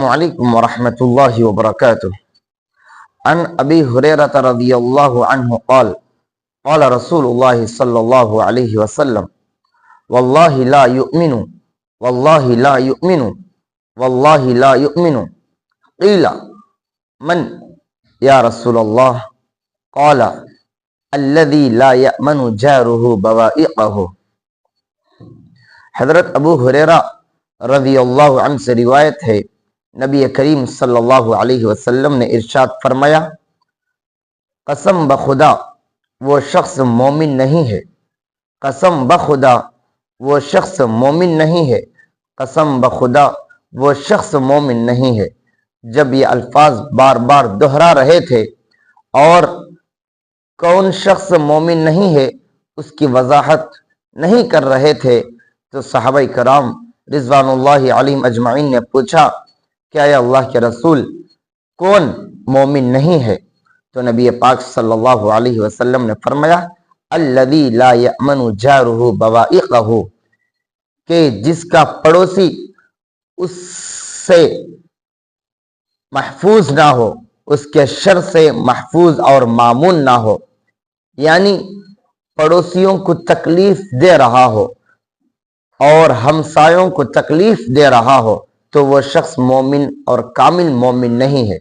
عليكم ورحمة الله وبركاته. عن أبي هريرة رضي الله عنه قال قال رسول الله صلى الله عليه وسلم والله لا يؤمن والله لا يؤمن والله لا يؤمن قيل من يا رسول الله قال الذي لا يأمن جاره بوائقه. حضرت ابو ہریرہ رضی اللہ عنہ سے روایت ہے، نبی کریم صلی اللہ علیہ وسلم نے ارشاد فرمایا، قسم بخدا وہ شخص مومن نہیں ہے، قسم بخدا وہ شخص مومن نہیں ہے، قسم بخدا وہ شخص مومن نہیں ہے۔ جب یہ الفاظ بار بار دہرا رہے تھے اور کون شخص مومن نہیں ہے اس کی وضاحت نہیں کر رہے تھے تو صحابہ کرام رضوان اللہ علیہم اجمعین نے پوچھا، کیا یا اللہ کے رسول کون مومن نہیں ہے؟ تو نبی پاک صلی اللہ علیہ وسلم نے فرمایا، الذی لا یأمن جارہ بوائقہ، کہ جس کا پڑوسی اس سے محفوظ نہ ہو، اس کے شر سے محفوظ اور مامون نہ ہو، یعنی پڑوسیوں کو تکلیف دے رہا ہو اور ہمسایوں کو تکلیف دے رہا ہو تو وہ شخص مومن اور کامل مومن نہیں ہے۔